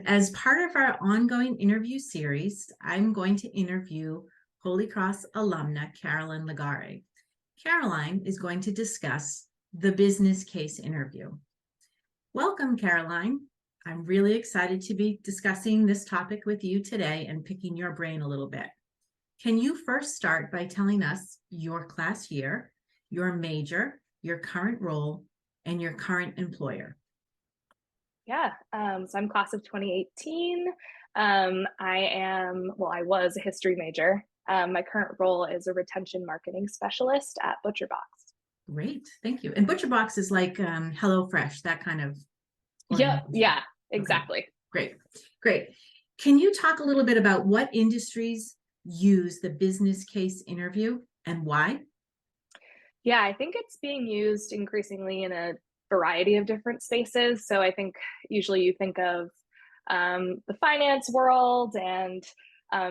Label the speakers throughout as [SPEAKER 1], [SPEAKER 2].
[SPEAKER 1] As part of our ongoing interview series, I'm going to interview Holy Cross alumna Caroline Legare. Caroline is going to discuss the business case interview. Welcome, Caroline. I'm really excited to be discussing this topic with you today and picking your brain a little bit. Can you first start by telling us your class year, your major, your current role, and your current employer?
[SPEAKER 2] Yeah, so I'm class of 2018. I was a history major. My current role is a retention marketing specialist at ButcherBox.
[SPEAKER 1] Great, thank you. And ButcherBox is like HelloFresh, that kind of
[SPEAKER 2] Yep,
[SPEAKER 1] organization.
[SPEAKER 2] yeah,
[SPEAKER 1] Okay,
[SPEAKER 2] exactly.
[SPEAKER 1] great. Can you talk a little bit about what industries use the business case interview and why?
[SPEAKER 2] Yeah, I think it's being used increasingly in a variety of different spaces. So I think usually you think of the finance world and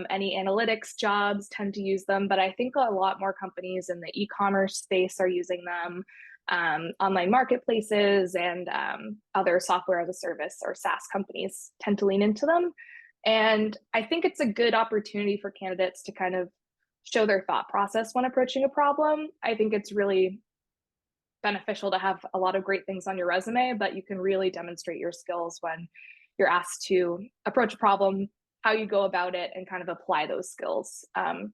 [SPEAKER 2] any analytics jobs tend to use them, but I think a lot more companies in the e-commerce space are using them. Online marketplaces and other software as a service or SaaS companies tend to lean into them. And I think it's a good opportunity for candidates to kind of show their thought process when approaching a problem. I think it's really beneficial to have a lot of great things on your resume, but you can really demonstrate your skills when you're asked to approach a problem, how you go about it, and kind of apply those skills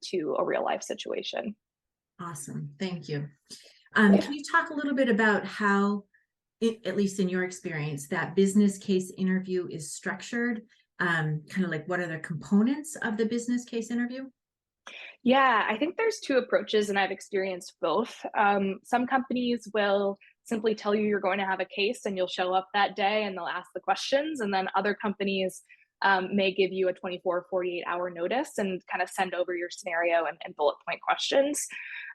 [SPEAKER 2] to a real life situation.
[SPEAKER 1] Awesome, thank you.
[SPEAKER 2] Yeah.
[SPEAKER 1] Can you talk a little bit about how, at least in your experience, that business case interview is structured? Kind of like what are the components of the business case interview?
[SPEAKER 2] Yeah, I think there's two approaches, and I've experienced both. Some companies will simply tell you you're going to have a case and you'll show up that day and they'll ask the questions. And then other companies may give you a 24, 48-hour notice and kind of send over your scenario and bullet point questions.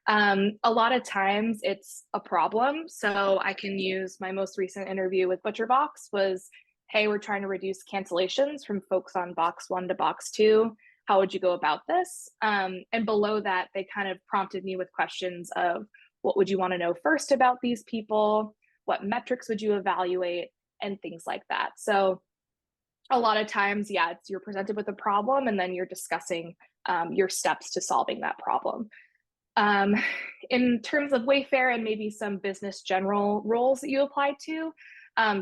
[SPEAKER 2] A lot of times it's a problem. So I can use my most recent interview with ButcherBox was, hey, we're trying to reduce cancellations from folks on box 1 to box 2. How would you go about this? And below that, they kind of prompted me with questions of what would you want to know first about these people? What metrics would you evaluate? And things like that. So a lot of times, yeah, you're presented with a problem and then you're discussing your steps to solving that problem. Um, in terms of Wayfair and maybe some business general roles that you apply to,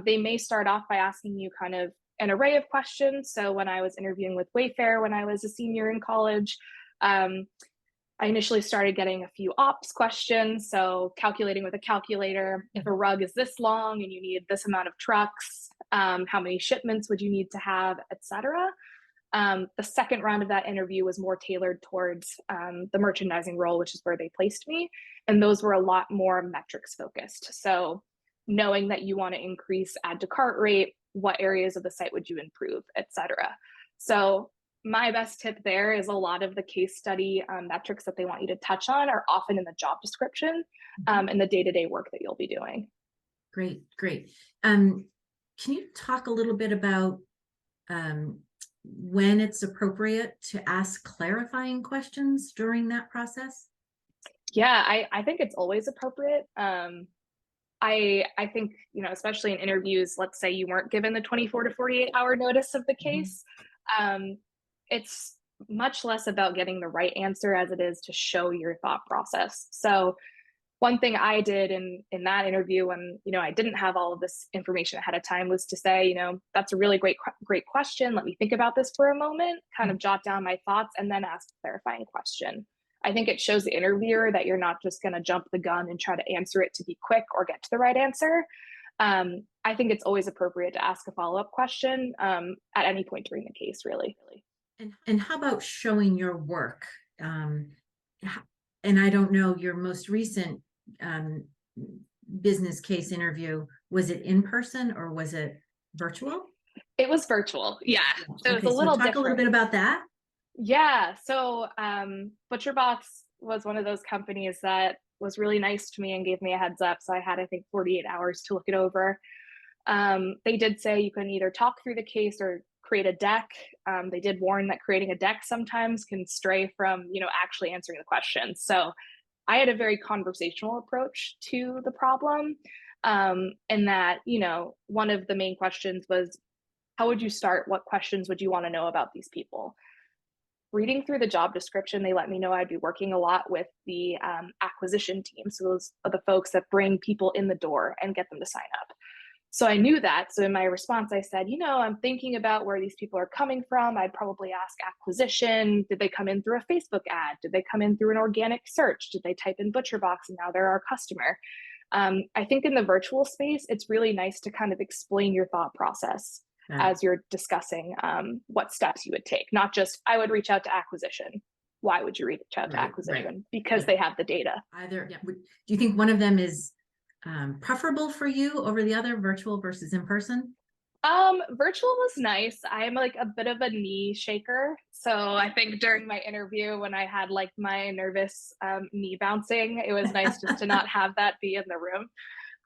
[SPEAKER 2] they may start off by asking you kind of an array of questions. So when I was interviewing with Wayfair when I was a senior in college, I initially started getting a few ops questions. So calculating with a calculator, if a rug is this long and you need this amount of trucks, how many shipments would you need to have, etc. The second round of that interview was more tailored towards the merchandising role, which is where they placed me. And those were a lot more metrics focused. So knowing that you want to increase add to cart rate, what areas of the site would you improve, etc. So my best tip there is a lot of the case study metrics that they want you to touch on are often in the job description and the day-to-day work that you'll be doing.
[SPEAKER 1] Great. Can you talk a little bit about when it's appropriate to ask clarifying questions during that process?
[SPEAKER 2] Yeah, I think it's always appropriate. I think, especially in interviews, let's say you weren't given the 24 to 48-hour notice of the case, it's much less about getting the right answer as it is to show your thought process. So one thing I did in that interview when, I didn't have all of this information ahead of time was to say, that's a really great question. Let me think about this for a moment, kind of jot down my thoughts and then ask a clarifying question. I think it shows the interviewer that you're not just going to jump the gun and try to answer it to be quick or get to the right answer. I think it's always appropriate to ask a follow-up question at any point during the case, really.
[SPEAKER 1] And how about showing your work? And I don't know, your most recent business case interview, was it in person or was it virtual?
[SPEAKER 2] It was virtual, yeah. So
[SPEAKER 1] okay,
[SPEAKER 2] it's a little
[SPEAKER 1] talk
[SPEAKER 2] different.
[SPEAKER 1] a little bit about that.
[SPEAKER 2] Yeah, so ButcherBox was one of those companies that was really nice to me and gave me a heads up. So I had, I think, 48 hours to look it over. They did say you can either talk through the case or create a deck. They did warn that creating a deck sometimes can stray from, actually answering the questions. So I had a very conversational approach to the problem. And that, one of the main questions was, How would you start? What questions would you want to know about these people? Reading through the job description, they let me know I'd be working a lot with the acquisition team. So those are the folks that bring people in the door and get them to sign up. So I knew that. So in my response, I said, I'm thinking about where these people are coming from. I'd probably ask acquisition. Did they come in through a Facebook ad? Did they come in through an organic search? Did they type in ButcherBox and now they're our customer? I think in the virtual space, it's really nice to kind of explain your thought process as you're discussing what steps you would take, not just I would reach out to acquisition. Why would you reach out to acquisition? Right. Because they have the data.
[SPEAKER 1] Either, do you think one of them is preferable for you over the other, virtual versus in person?
[SPEAKER 2] Virtual was nice. I'm like a bit of a knee shaker. So I think during my interview, when I had like my nervous knee bouncing, it was nice just to not have that be in the room.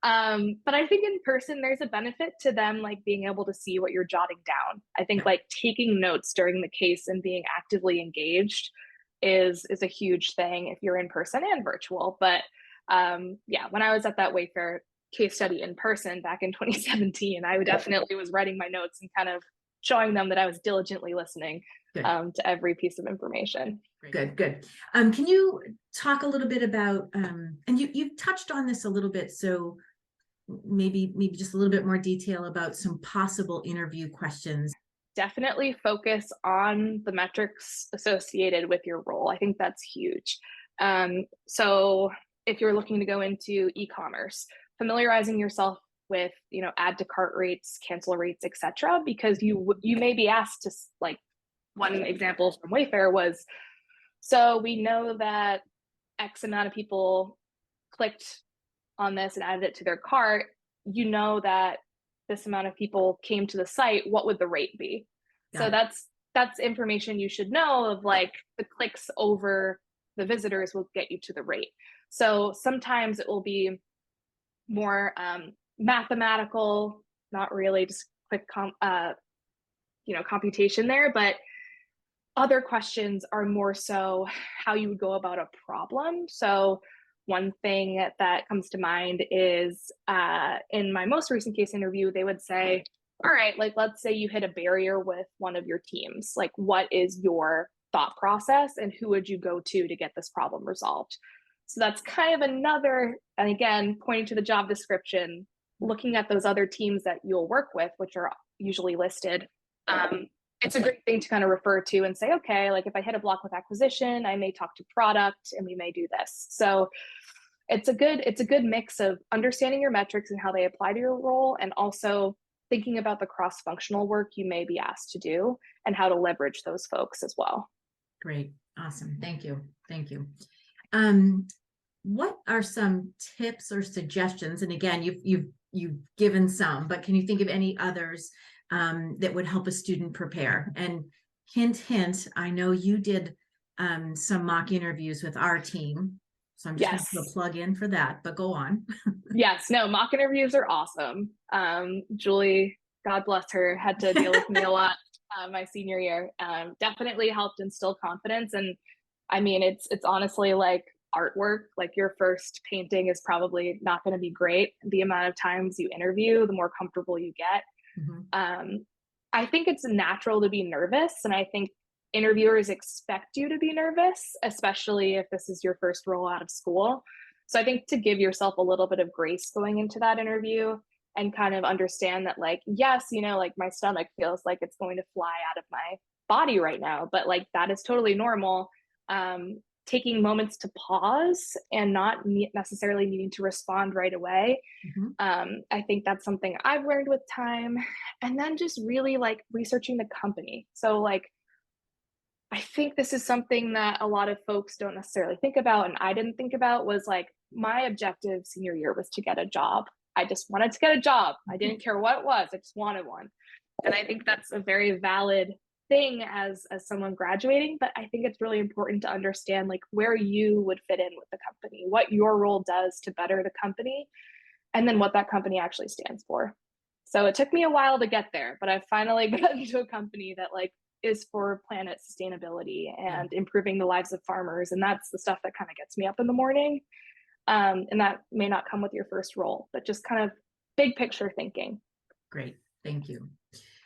[SPEAKER 2] But I think in person, there's a benefit to them like being able to see what you're jotting down. I think like taking notes during the case and being actively engaged is a huge thing if you're in person and virtual. But yeah, when I was at that Wayfair case study in person back in 2017, I definitely was writing my notes and kind of showing them that I was diligently listening to every piece of information.
[SPEAKER 1] Good. Can you talk a little bit about, and you touched on this a little bit, so maybe just a little bit more detail about some possible interview questions.
[SPEAKER 2] Definitely focus on the metrics associated with your role. I think that's huge. So if you're looking to go into e-commerce, familiarizing yourself with add to cart rates, cancel rates, etc., because you may be asked to, like, one example from Wayfair was, so we know that X amount of people clicked on this and added it to their cart. That this amount of people came to the site. What would the rate be? So that's information you should know, of like the clicks over the visitors will get you to the rate. So sometimes it will be more mathematical, not really just quick computation there, but other questions are more so how you would go about a problem. So one thing that comes to mind is in my most recent case interview, they would say, all right, like, let's say you hit a barrier with one of your teams. Like, what is your thought process and who would you go to get this problem resolved? So that's kind of another, and again, pointing to the job description, looking at those other teams that you'll work with, which are usually listed. It's a great thing to kind of refer to and say, okay, like if I hit a block with acquisition, I may talk to product and we may do this. So it's a good mix of understanding your metrics and how they apply to your role, and also thinking about the cross-functional work you may be asked to do and how to leverage those folks as well.
[SPEAKER 1] Great. Awesome. Thank you. What are some tips or suggestions? And again, you've given some, but can you think of any others that would help a student prepare? And hint, I know you did some mock interviews with our team, so I'm just going to put a plug in for that, but go on.
[SPEAKER 2] Yes, no, mock interviews are awesome. Julie, God bless her, had to deal with me a lot my senior year. Definitely helped instill confidence. And I mean, it's honestly like artwork. Like, your first painting is probably not going to be great. The amount of times you interview, the more comfortable you get. Mm-hmm. I think it's natural to be nervous, and I think interviewers expect you to be nervous, especially if this is your first role out of school. So I think to give yourself a little bit of grace going into that interview and kind of understand that, like, yes, like my stomach feels like it's going to fly out of my body right now, but like that is totally normal. Taking moments to pause and not necessarily needing to respond right away. Mm-hmm. I think that's something I've learned with time. And then just really like researching the company. So like, I think this is something that a lot of folks don't necessarily think about, and I didn't think about, was like, my objective senior year was to get a job. I just wanted to get a job. I didn't care what it was. I just wanted one. And I think that's a very valid thing as someone graduating, but I think it's really important to understand like where you would fit in with the company, what your role does to better the company, and then what that company actually stands for. So it took me a while to get there, but I've finally gotten to a company that like is for planet sustainability and improving the lives of farmers. And that's the stuff that kind of gets me up in the morning. And that may not come with your first role, but just kind of big picture thinking.
[SPEAKER 1] Great. Thank you.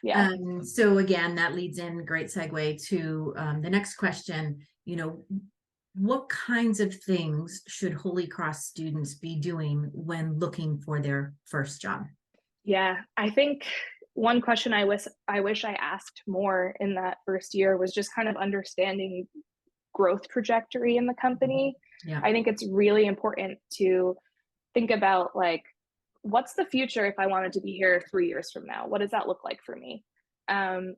[SPEAKER 2] Yeah.
[SPEAKER 1] So again, that leads in, great segue to the next question. What kinds of things should Holy Cross students be doing when looking for their first job?
[SPEAKER 2] Yeah, I think one question I wish I asked more in that first year was just kind of understanding growth trajectory in the company.
[SPEAKER 1] Yeah.
[SPEAKER 2] I think it's really important to think about, like, what's the future if I wanted to be here 3 years from now? What does that look like for me? Um,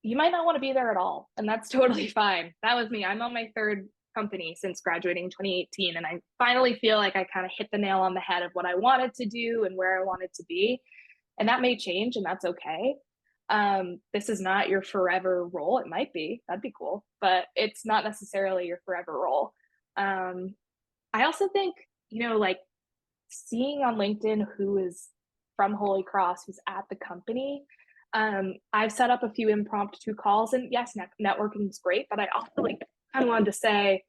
[SPEAKER 2] you might not want to be there at all, and that's totally fine. That was me. I'm on my third company since graduating in 2018, and I finally feel like I kind of hit the nail on the head of what I wanted to do and where I wanted to be. And that may change, and that's okay. This is not your forever role. It might be, that'd be cool, but it's not necessarily your forever role. Um, I also think, like, seeing on LinkedIn who is from Holy Cross, who's at the company. I've set up a few impromptu calls, and yes, networking is great, but I also like kind of wanted to say,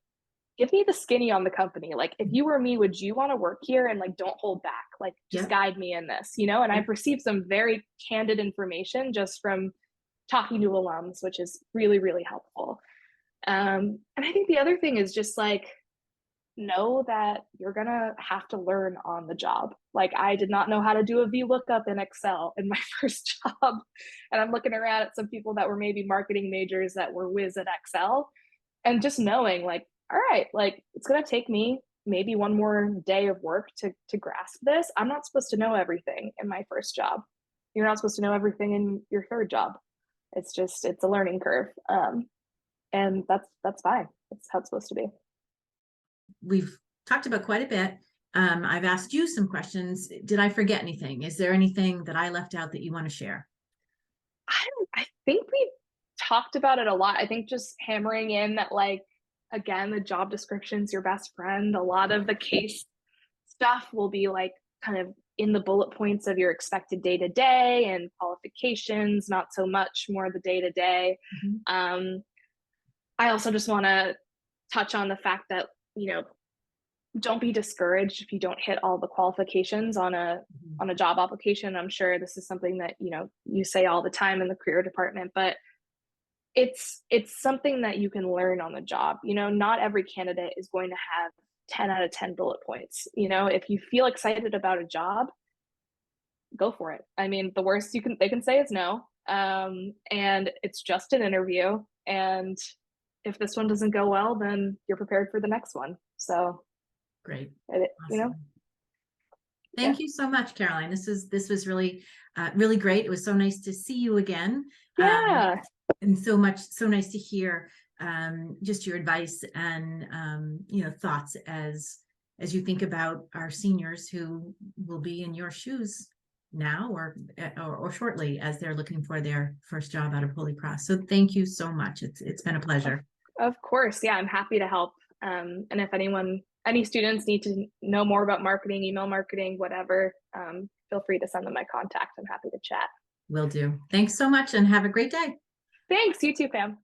[SPEAKER 2] give me the skinny on the company. Like, if you were me, would you want to work here? And like, don't hold back. Like, just
[SPEAKER 1] Yep.
[SPEAKER 2] guide me in this, And I've received some very candid information just from talking to alums, which is really, really helpful. And I think the other thing is just like, know that you're gonna have to learn on the job. Like, I did not know how to do a VLOOKUP in Excel in my first job. And I'm looking around at some people that were maybe marketing majors that were whiz at Excel, and just knowing, like, all right, like, it's gonna take me maybe one more day of work to grasp this. I'm not supposed to know everything in my first job. You're not supposed to know everything in your third job. It's a learning curve. And that's fine. That's how it's supposed to be.
[SPEAKER 1] We've talked about quite a bit. I've asked you some questions. Did I forget anything? Is there anything that I left out that you want to share?
[SPEAKER 2] I think we talked about it a lot. I think just hammering in that, like, again, the job description's your best friend. A lot of the case stuff will be like kind of in the bullet points of your expected day to day and qualifications, not so much more the day to day.
[SPEAKER 1] Mhm.
[SPEAKER 2] I also just want to touch on the fact that, don't be discouraged if you don't hit all the qualifications on a job application. I'm sure this is something that, you say all the time in the career department, but it's something that you can learn on the job. Not every candidate is going to have 10 out of 10 bullet points. If you feel excited about a job, go for it. I mean, the worst they can say is no. And it's just an interview. And if this one doesn't go well, then you're prepared for the next one. So,
[SPEAKER 1] Great.
[SPEAKER 2] it, you know,
[SPEAKER 1] Awesome.
[SPEAKER 2] yeah.
[SPEAKER 1] Thank you so much, Caroline. This was really, really great. It was so nice to see you again.
[SPEAKER 2] Yeah.
[SPEAKER 1] And so nice to hear just your advice and thoughts as you think about our seniors who will be in your shoes now or shortly as they're looking for their first job out of Holy Cross. So thank you so much. It's been a pleasure.
[SPEAKER 2] Of course. Yeah, I'm happy to help. And if any students need to know more about marketing, email marketing, whatever, feel free to send them my contact. I'm happy to chat.
[SPEAKER 1] Will do. Thanks so much and have a great day.
[SPEAKER 2] Thanks. You too, Pam.